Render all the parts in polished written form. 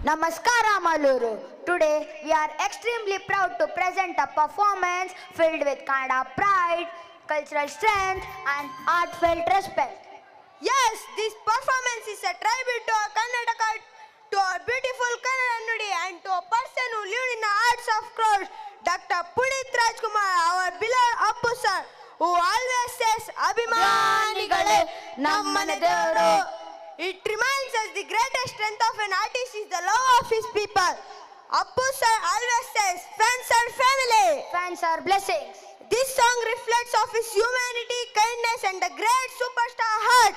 Namaskara Maluru. Today we are extremely proud to present a performance filled with Kannada pride, cultural strength and heartfelt respect. Yes, this performance is a tribute to our Kannadaka, to our beautiful Kannada Nudi and to a person who lived in the hearts of crowds, Dr. Punit Rajkumar, our beloved Appu sir, who always says, Abhimanigale nammane devaru. It reminds us the greatest strength of an artist is the love of his people. Appu sir always says, fans are family. Fans are blessings. This song reflects of his humanity, kindness and the great superstar heart.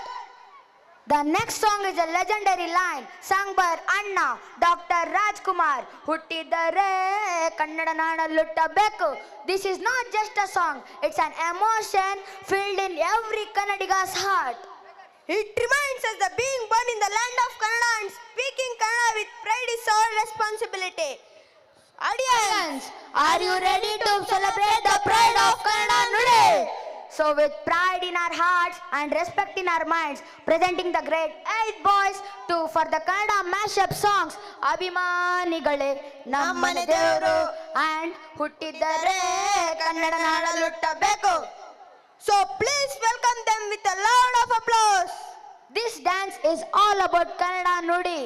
The next song is a legendary line sung by Anna, Dr. Rajkumar. Huttidare Kannada naadalluttabeku. This is not just a song, it's an emotion filled in every Kannadiga's heart. It reminds us that being born in the land of Kannada and speaking Kannada with pride is our responsibility. Audience, Are you ready to celebrate the pride of Kannada Nude? So with pride in our hearts and respect in our minds, presenting the great 8 boys for the Kannada mashup songs Abhimanigale nammane devaru and Huttidare Kannada naadalluttabeku. so please welcome them with a loud of applause. This dance is all about Kannada Nudi.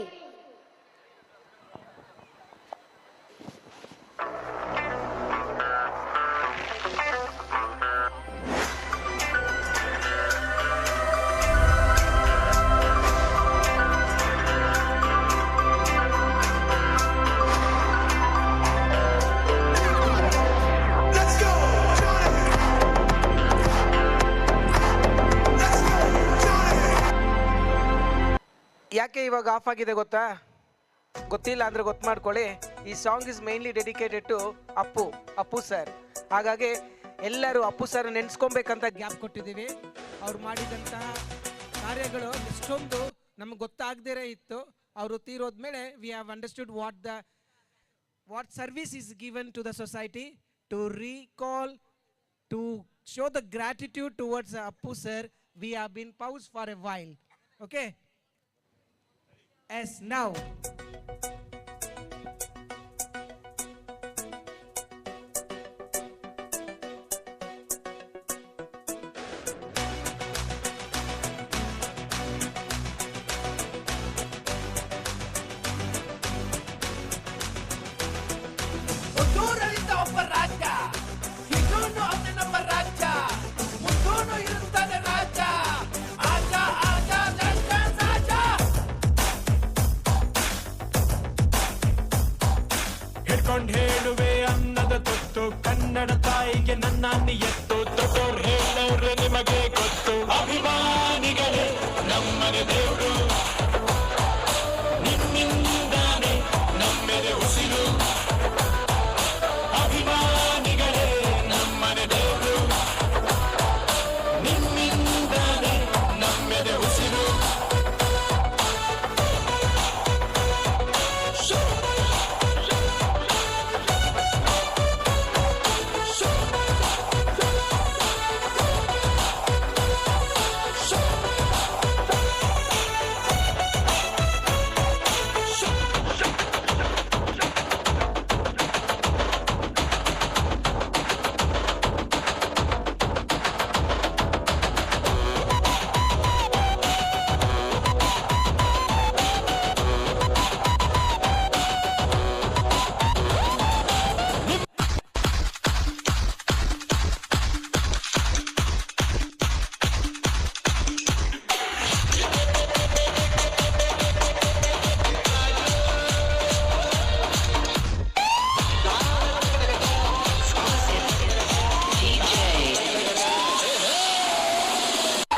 ಯಾಕೆ ಇವಾಗ of ಆಗಿದೆ ಗೊತ್ತಾ? ಗೊತ್ತಿಲ್ಲ ಅಂದರೆ ಗೊತ್ತು ಮಾಡ್ಕೊಳ್ಳಿ. ಈ song is mainly dedicated to Appu sir. ಹಾಗಾಗಿ ಎಲ್ಲರೂ ಅಪ್ಪು ಸರ್ ನೆನೆಸ್ಕೊಬೇಕಂತ ಗ್ಯಾಪ್ ಕೊಟ್ಟಿದ್ದೀವಿ. ಅವ್ರು ಮಾಡಿದಂತಹ ಕಾರ್ಯಗಳು ಎಷ್ಟೊಂದು ನಮಗೆ ಗೊತ್ತಾಗದೇ ಇತ್ತು. ಅವರು ತೀರೋದ್ಮೇಲೆ we have understood what service is given to the society to recall to show the gratitude towards Appu sir. We have been pause for a while. Okay. As now, ಹೇಳುವೆ ಅನ್ನದ ತೊತ್ತು ಕನ್ನಡ ತಾಯಿಗೆ ನನ್ನ ನಿಯತ್ತು ತೊಟ್ಟೋರ್ ಹೇಳೋರೆ ನಿಮಗೆ ಗೊತ್ತು. ಅಭಿಮಾನಿಗಳೇ ನಮ್ಮನೆ ದೇವರು, ನಿಮ್ಮಿಂದಾನೆ ನಮ್ಮೆದೆ ಉಸಿರು. ಅಭಿಮಾನಿಗಳೇ ನಮ್ಮನೆ ದೇವರು, ನಿಮ್ಮಿಂದಾನೆ ನಮ್ಮೆದೆ ಉಸಿರು.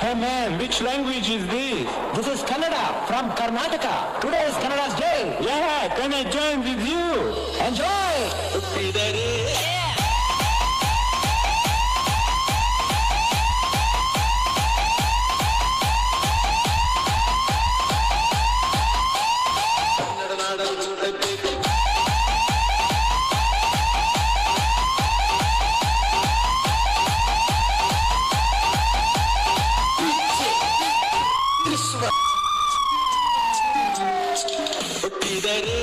Hey man, which language is this? This is Kannada from Karnataka. Today is Kannada's day. Yeah, can I join with you? Enjoy! This one. ಹುಟ್ಟಿದರೆ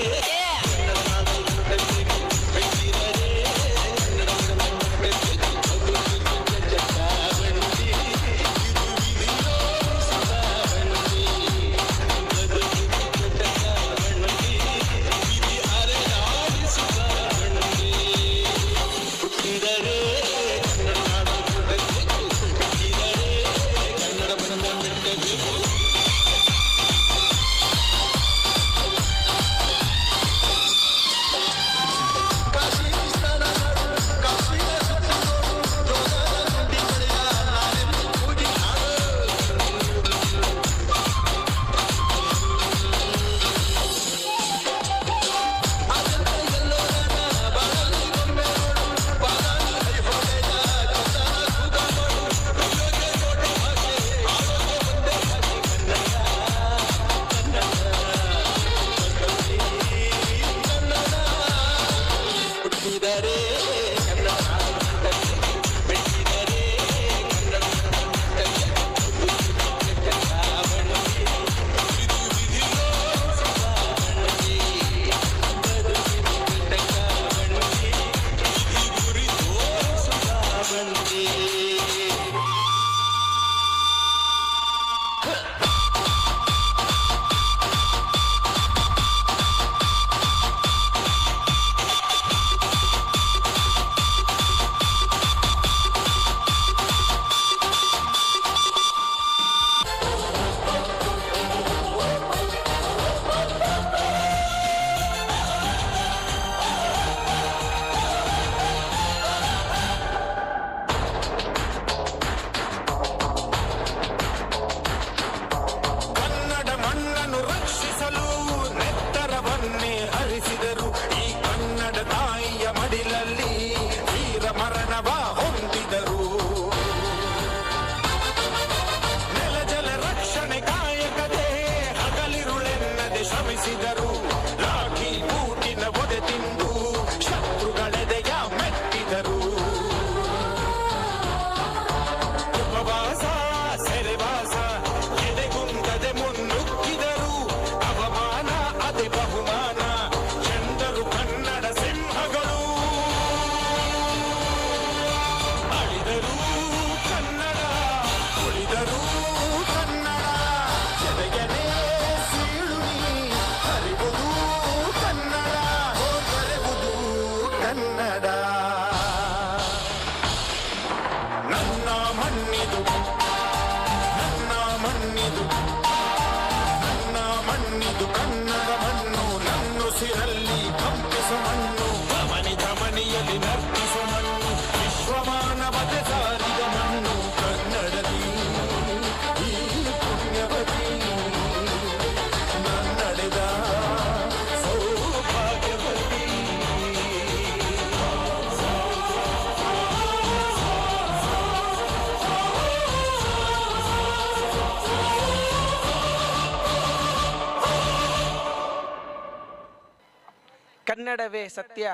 ಕನ್ನಡವೇ ಸತ್ಯ,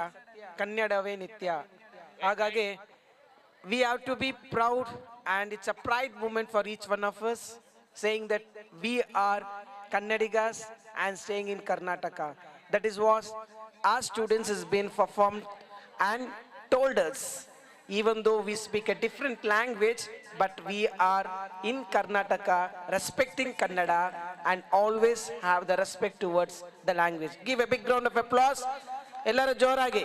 ಕನ್ನಡವೇ ನಿತ್ಯ. ಹಾಗಾಗಿ we have to be proud, and it's a pride moment for each one of us, saying that we are Kannadigas and staying in Karnataka. That is what our students has been performed and told us. Even though we speak a different language, but we are in Karnataka, respecting Kannada and always have the respect towards the language. Give a big round of applause. ಎಲ್ಲರೂ ಜೋರಾಗಿ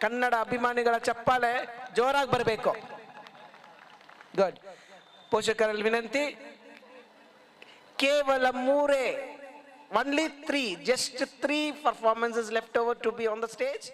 ಕನ್ನಡ ಅಭಿಮಾನಿಗಳ ಚಪ್ಪಾಳೆ ಜೋರಾಗಿ ಬರಬೇಕು. Good. ಪೋಷಕರಲ್ಲಿ ವಿನಂತಿ, ಕೇವಲ 3 only 3 just 3 performances left over to be on the stage.